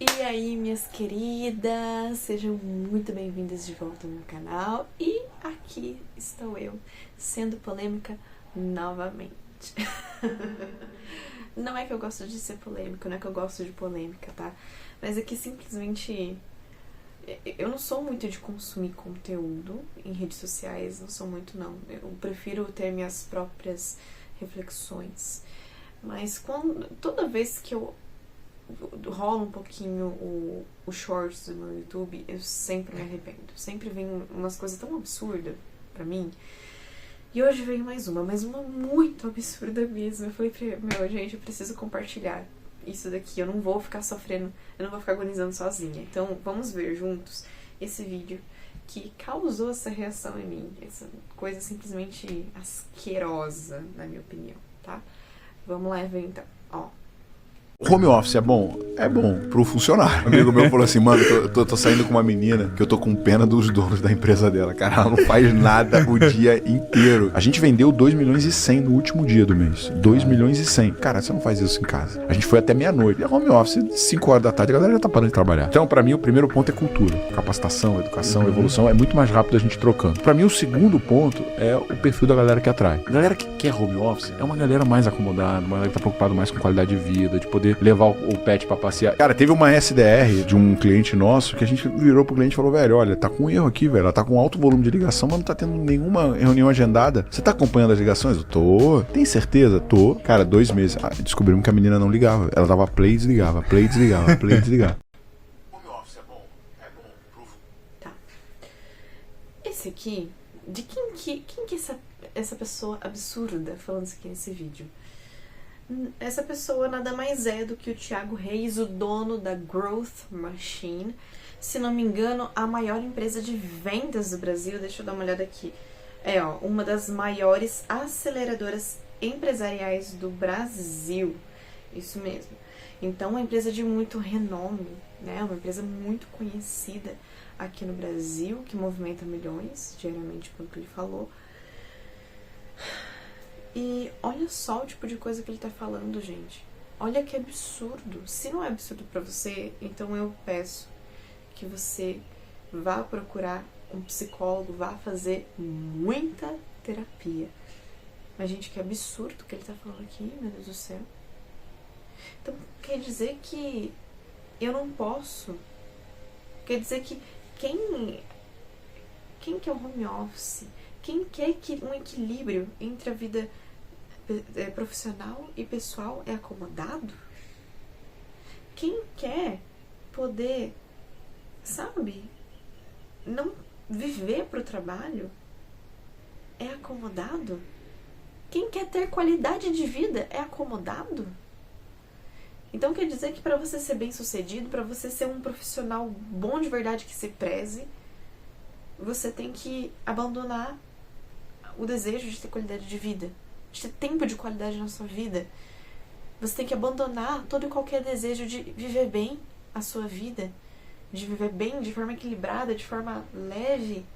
E aí, minhas queridas, sejam muito bem-vindas de volta ao meu canal. E aqui estou eu, sendo polêmica novamente. Não é que eu gosto de ser polêmica, não é que eu gosto de polêmica, tá? Mas é que simplesmente eu não sou muito de consumir conteúdo em redes sociais, não sou muito não. Eu prefiro ter minhas próprias reflexões. Mas toda vez que eu rola um pouquinho o shorts do meu YouTube, eu sempre me arrependo. Sempre vem umas coisas tão absurdas pra mim. E hoje veio mais uma, mas uma muito absurda mesmo. Eu falei meu, gente, eu preciso compartilhar isso daqui. Eu não vou ficar sofrendo, eu não vou ficar agonizando sozinha. Então, vamos ver juntos esse vídeo que causou essa reação em mim. Essa coisa simplesmente asquerosa, na minha opinião, tá? Vamos lá ver então, ó. Home office é bom? É bom pro funcionário. Um amigo meu falou assim, mano, tô saindo com uma menina que eu tô com pena dos donos da empresa dela. Cara, ela não faz nada o dia inteiro. A gente vendeu 2 milhões e 100 no último dia do mês. 2 milhões e 100. Cara, você não faz isso em casa. A gente foi até meia-noite. E home office, 5 horas da tarde, a galera já tá parando de trabalhar. Então, pra mim, o primeiro ponto é cultura. Capacitação, educação, evolução. É muito mais rápido a gente trocando. Pra mim, o segundo ponto é o perfil da galera que atrai. A galera que quer home office é uma galera mais acomodada, uma galera que tá preocupada mais com qualidade de vida, de poder levar o pet pra passear. Cara, teve uma SDR de um cliente nosso que a gente virou pro cliente e falou, velho, olha, tá com um erro aqui, velho, ela tá com alto volume de ligação, mas não tá tendo nenhuma reunião agendada. Você tá acompanhando as ligações? Eu tô. Tem certeza? Tô. Cara, 2 meses. Descobrimos que a menina não ligava. Ela dava play e desligava, play e desligava, play e desligava. Home office é bom? É bom pro... Tá. Esse aqui, de quem que essa pessoa absurda falando isso aqui nesse vídeo? Essa pessoa nada mais é do que o Thiago Reis, o dono da Growth Machine. Se não me engano, a maior empresa de vendas do Brasil. Deixa eu dar uma olhada aqui. É, ó, uma das maiores aceleradoras empresariais do Brasil. Isso mesmo. Então, uma empresa de muito renome, né? Uma empresa muito conhecida aqui no Brasil, que movimenta milhões diariamente, pelo que ele falou. E olha só o tipo de coisa que ele tá falando, gente. Olha que absurdo. Se não é absurdo pra você, então eu peço que você vá procurar um psicólogo, vá fazer muita terapia. Mas, gente, que absurdo que ele tá falando aqui, meu Deus do céu. Então, quer dizer que eu não posso. Quer dizer que quem quer o home office? Quem quer um equilíbrio entre a vida profissional e pessoal é acomodado? Quem quer poder, sabe, não viver pro trabalho é acomodado? Quem quer ter qualidade de vida é acomodado? Então quer dizer que para você ser bem sucedido, para você ser um profissional bom de verdade que se preze, você tem que abandonar o desejo de ter qualidade de vida, de ter tempo de qualidade na sua vida. Você tem que abandonar todo e qualquer desejo de viver bem a sua vida, de viver bem de forma equilibrada, de forma leve.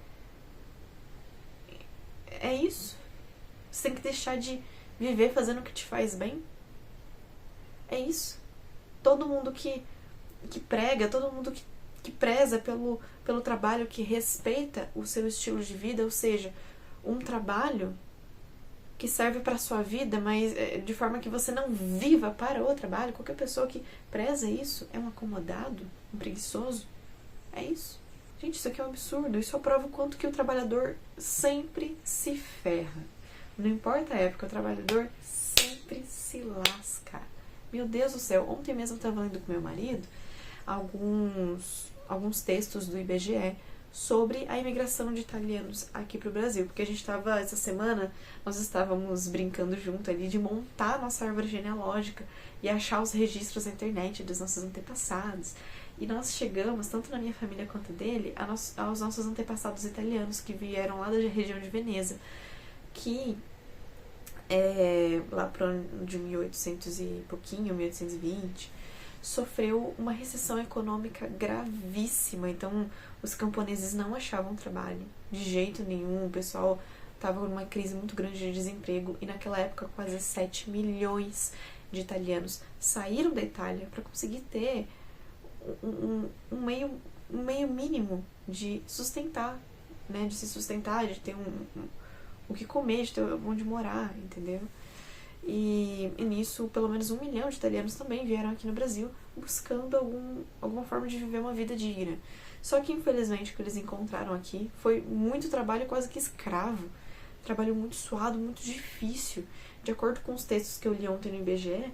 É isso. Você tem que deixar de viver fazendo o que te faz bem. É isso. Todo mundo que prega, todo mundo que preza pelo trabalho, que respeita o seu estilo de vida, ou seja, um trabalho que serve para a sua vida, mas de forma que você não viva para o trabalho. Qualquer pessoa que preza isso é um acomodado, um preguiçoso. É isso. Gente, isso aqui é um absurdo. Isso prova o quanto que o trabalhador sempre se ferra. Não importa a época, o trabalhador sempre se lasca. Meu Deus do céu, ontem mesmo eu estava lendo com meu marido alguns textos do IBGE sobre a imigração de italianos aqui pro Brasil, porque a gente estava, essa semana, nós estávamos brincando junto ali de montar a nossa árvore genealógica e achar os registros na internet dos nossos antepassados. E nós chegamos, tanto na minha família quanto dele, aos nossos antepassados italianos que vieram lá da região de Veneza, que lá pro ano de 1800 e pouquinho, 1820, sofreu uma recessão econômica gravíssima. Então os camponeses não achavam trabalho de jeito nenhum, o pessoal estava numa crise muito grande de desemprego, e naquela época quase 7 milhões de italianos saíram da Itália para conseguir ter um meio mínimo de sustentar, né? De se sustentar, de ter o que comer, de ter onde morar, entendeu? E nisso, pelo menos 1 milhão de italianos também vieram aqui no Brasil buscando alguma forma de viver uma vida digna. Só que, infelizmente, o que eles encontraram aqui foi muito trabalho quase que escravo. Trabalho muito suado, muito difícil. De acordo com os textos que eu li ontem no IBGE,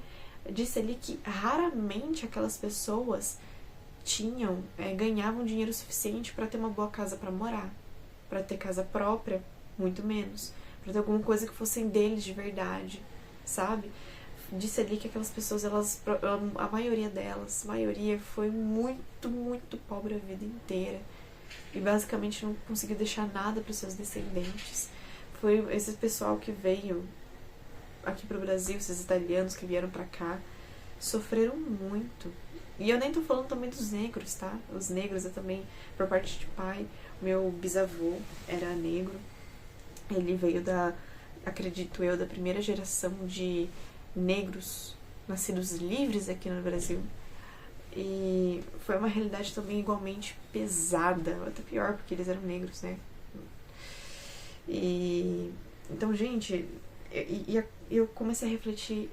disse ali que raramente aquelas pessoas ganhavam dinheiro suficiente para ter uma boa casa para morar, para ter casa própria, muito menos, para ter alguma coisa que fossem deles de verdade, sabe? Disse ali que aquelas pessoas, a maioria delas, foi muito, muito pobre a vida inteira e basicamente não conseguiu deixar nada para os seus descendentes. Foi esse pessoal que veio aqui pro Brasil, esses italianos que vieram pra cá, sofreram muito. E eu nem tô falando também dos negros, tá? Os negros, eu também, por parte de pai, meu bisavô era negro. Ele veio acredito eu, da primeira geração de negros nascidos livres aqui no Brasil. E foi uma realidade também igualmente pesada, até pior, porque eles eram negros, né? Então, gente, eu comecei a refletir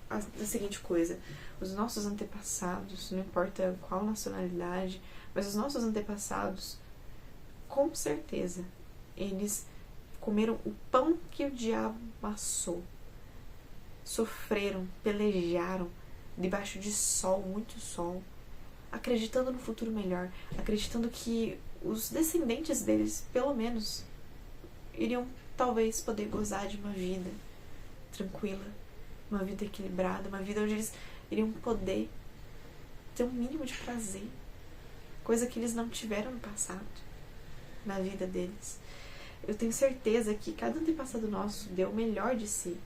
a seguinte coisa: os nossos antepassados, não importa qual nacionalidade, mas os nossos antepassados, com certeza, eles comeram o pão que o diabo amassou, sofreram, pelejaram debaixo de sol, muito sol, acreditando no futuro melhor, acreditando que os descendentes deles, pelo menos, iriam talvez poder gozar de uma vida tranquila, uma vida equilibrada, uma vida onde eles iriam poder ter um mínimo de prazer, coisa que eles não tiveram no passado, na vida deles. Eu tenho certeza que cada antepassado nosso deu o melhor de si,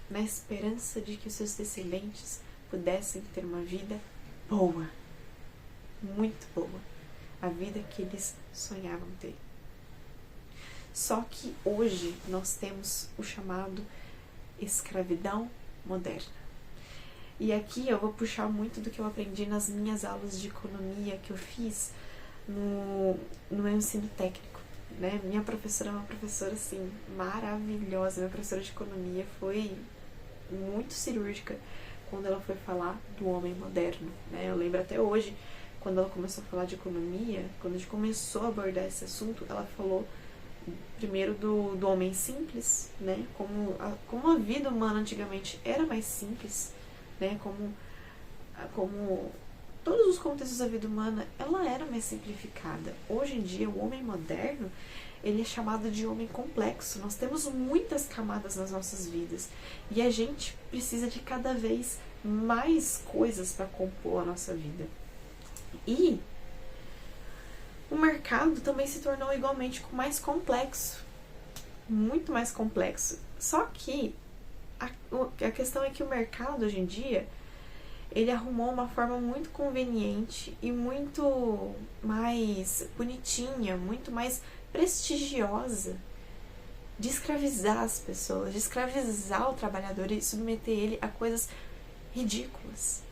na esperança de que os seus descendentes pudessem ter uma vida boa, muito boa, a vida que eles sonhavam ter. Só que hoje nós temos o chamado escravidão moderna. E aqui eu vou puxar muito do que eu aprendi nas minhas aulas de economia que eu fiz no meu ensino técnico, né? Minha professora é uma professora, assim, maravilhosa. Minha professora de economia foi muito cirúrgica quando ela foi falar do homem moderno, né? Eu lembro até hoje, quando ela começou a falar de economia, quando a gente começou a abordar esse assunto, ela falou primeiro do homem simples, né? Como a vida humana antigamente era mais simples, né? Como todos os contextos da vida humana, ela era mais simplificada. Hoje em dia, o homem moderno, ele é chamado de homem complexo. Nós temos muitas camadas nas nossas vidas e a gente precisa de cada vez mais coisas para compor a nossa vida. E o mercado também se tornou igualmente mais complexo, muito mais complexo. Só que a questão é que o mercado hoje em dia, ele arrumou uma forma muito conveniente e muito mais bonitinha, muito mais prestigiosa de escravizar as pessoas, de escravizar o trabalhador e submeter ele a coisas ridículas,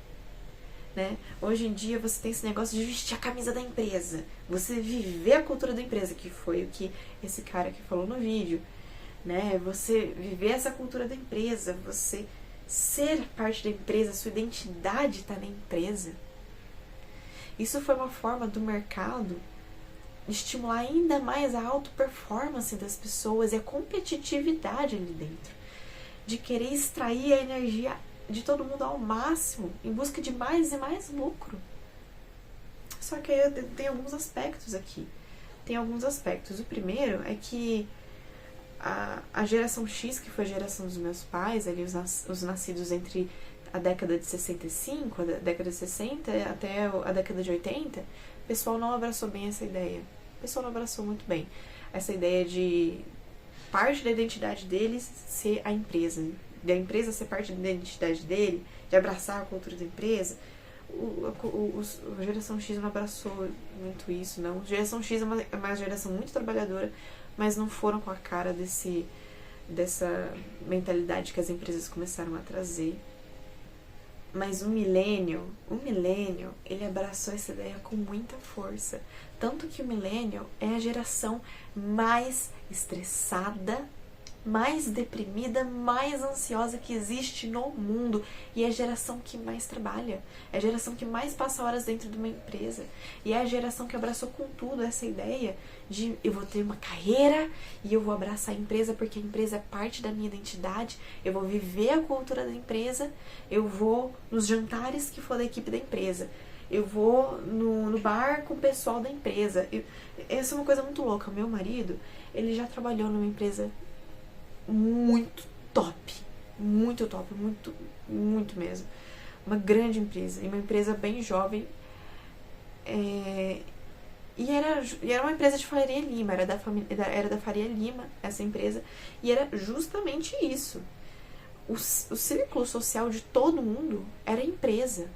né? Hoje em dia você tem esse negócio de vestir a camisa da empresa, você viver a cultura da empresa, que foi o que esse cara que falou no vídeo, né? Você viver essa cultura da empresa, você ser parte da empresa, sua identidade está na empresa. Isso foi uma forma do mercado estimular ainda mais a auto-performance das pessoas e a competitividade ali dentro, de querer extrair a energia de todo mundo ao máximo, em busca de mais e mais lucro. Só que aí tem alguns aspectos aqui. Tem alguns aspectos. O primeiro é que a geração X, que foi a geração dos meus pais, ali os nascidos entre a década de 65, a década de 60 até a década de 80, o pessoal não abraçou bem essa ideia. O pessoal não abraçou muito bem essa ideia de parte da identidade deles ser a empresa, da empresa ser parte da identidade dele, de abraçar a cultura da empresa. A geração X não abraçou muito isso, não. A geração X é uma geração muito trabalhadora, mas não foram com a cara dessa mentalidade que as empresas começaram a trazer. Mas o milênio, ele abraçou essa ideia com muita força. Tanto que o milênio é a geração mais estressada, mais deprimida, mais ansiosa que existe no mundo. E é a geração que mais trabalha. É a geração que mais passa horas dentro de uma empresa. E é a geração que abraçou com tudo essa ideia de eu vou ter uma carreira e eu vou abraçar a empresa porque a empresa é parte da minha identidade. Eu vou viver a cultura da empresa. Eu vou nos jantares que for da equipe da empresa. Eu vou no bar com o pessoal da empresa. Essa é uma coisa muito louca. O meu marido, ele já trabalhou numa empresa muito top, muito mesmo. Uma grande empresa, e uma empresa bem jovem. E era uma empresa de Faria Lima, era da Faria Lima, essa empresa, e era justamente isso. O círculo social de todo mundo era a empresa.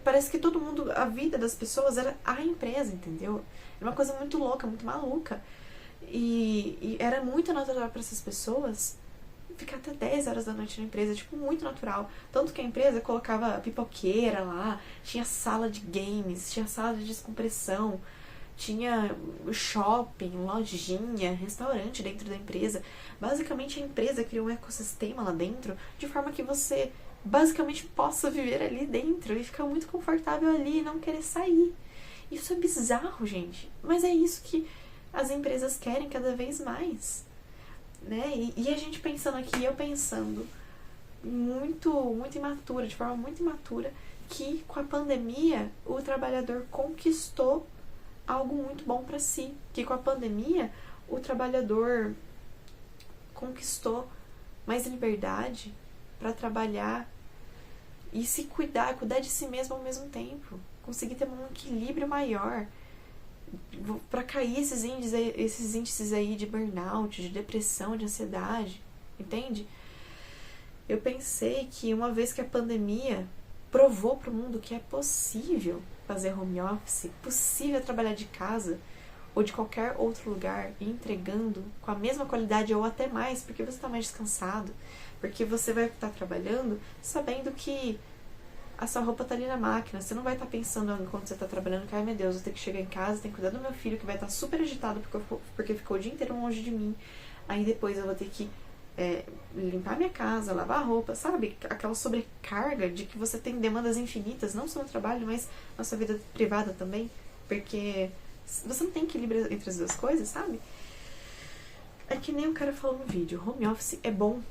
Parece que todo mundo, a vida das pessoas era a empresa, entendeu? Era uma coisa muito louca, muito maluca. E era muito natural para essas pessoas ficar até 10 horas da noite na empresa, tipo, muito natural. Tanto que a empresa colocava pipoqueira lá, tinha sala de games, tinha sala de descompressão, tinha shopping, lojinha, restaurante dentro da empresa. Basicamente a empresa criou um ecossistema lá dentro, de forma que você basicamente possa viver ali dentro e ficar muito confortável ali e não querer sair. Isso é bizarro, gente, mas é isso que as empresas querem cada vez mais, né? E a gente pensando aqui, eu pensando muito imatura, de forma muito imatura, que com a pandemia o trabalhador conquistou algo muito bom para si, que com a pandemia o trabalhador conquistou mais liberdade para trabalhar e se cuidar de si mesmo ao mesmo tempo, conseguir ter um equilíbrio maior para cair esses índices aí de burnout, de depressão, de ansiedade, entende? Eu pensei que uma vez que a pandemia provou para o mundo que é possível fazer home office, possível trabalhar de casa ou de qualquer outro lugar e entregando com a mesma qualidade ou até mais, porque você está mais descansado, porque você vai estar trabalhando sabendo que a sua roupa tá ali na máquina. Você não vai estar pensando enquanto você tá trabalhando que, ai meu Deus, eu tenho que chegar em casa, tenho que cuidar do meu filho que vai estar super agitado porque ficou o dia inteiro longe de mim. Aí depois eu vou ter que limpar minha casa, lavar a roupa, sabe? Aquela sobrecarga de que você tem demandas infinitas, não só no trabalho, mas na sua vida privada também. Porque você não tem equilíbrio entre as duas coisas, sabe? É que nem o cara falou no vídeo, home office é bom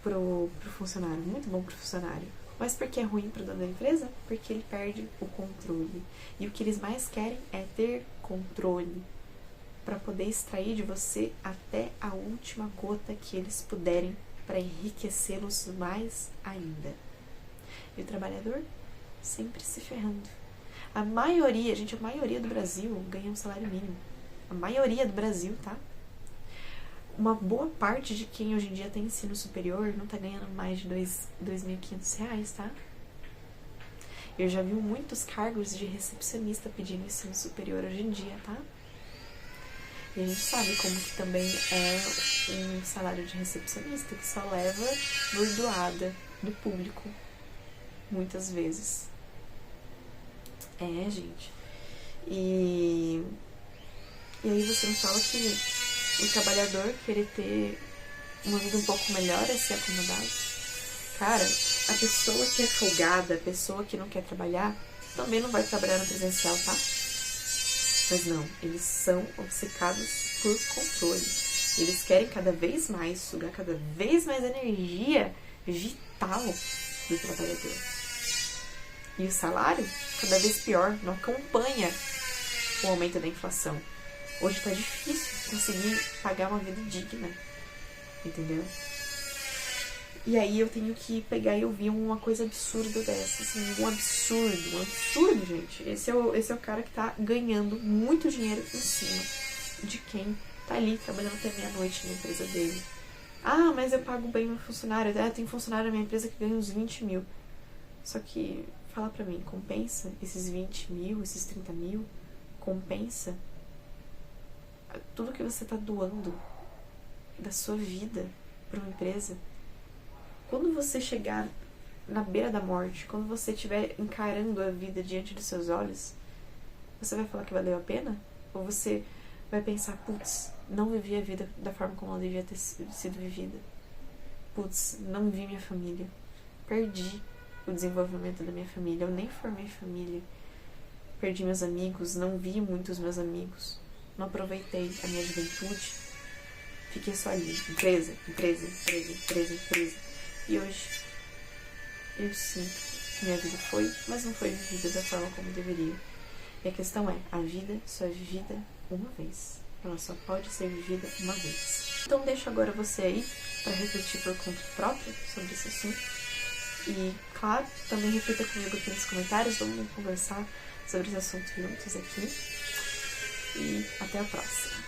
pro funcionário, muito bom pro funcionário. Mas por que é ruim para o dono da empresa? Porque ele perde o controle. E o que eles mais querem é ter controle para poder extrair de você até a última gota que eles puderem para enriquecê-los mais ainda. E o trabalhador sempre se ferrando. A maioria do Brasil ganha um salário mínimo. A maioria do Brasil, tá? Uma boa parte de quem hoje em dia tem ensino superior não tá ganhando mais de R$2.500, tá? Eu já vi muitos cargos de recepcionista pedindo ensino superior hoje em dia, tá? E a gente sabe como que também é um salário de recepcionista que só leva bordoada do público, muitas vezes. Gente. E aí você me fala que o trabalhador querer ter uma vida um pouco melhor é ser acomodado. Cara, a pessoa que é folgada, a pessoa que não quer trabalhar, também não vai trabalhar no presencial, tá? Mas não, eles são obcecados por controle. Eles querem cada vez mais sugar cada vez mais energia vital do trabalhador. E o salário, cada vez pior, não acompanha o aumento da inflação. Hoje tá difícil conseguir pagar uma vida digna, entendeu? E aí eu tenho que pegar e ouvir uma coisa absurda dessa, assim, um absurdo, gente. Esse é o cara que tá ganhando muito dinheiro em cima de quem tá ali trabalhando até meia-noite na empresa dele. Ah, mas eu pago bem meu funcionário. Tem funcionário na minha empresa que ganha uns 20 mil. Só que, fala pra mim, compensa esses 20 mil, esses 30 mil? Compensa tudo que você tá doando da sua vida pra uma empresa? Quando você chegar na beira da morte, quando você estiver encarando a vida diante dos seus olhos, você vai falar que valeu a pena? Ou você vai pensar, putz, não vivi a vida da forma como ela devia ter sido vivida. Putz, não vi minha família. Perdi o desenvolvimento da minha família. Eu nem formei família. Perdi meus amigos, não vi muitos meus amigos. Não aproveitei a minha juventude. Fiquei só ali, empresa. E hoje eu sinto que minha vida foi, mas não foi vivida da forma como deveria. E a questão é, a vida só é vivida uma vez. Ela só pode ser vivida uma vez. Então deixo agora você aí para refletir por conta própria sobre esse assunto. E, claro, também reflita comigo aqui nos comentários. Vamos conversar sobre esse assunto juntos aqui. E até a próxima.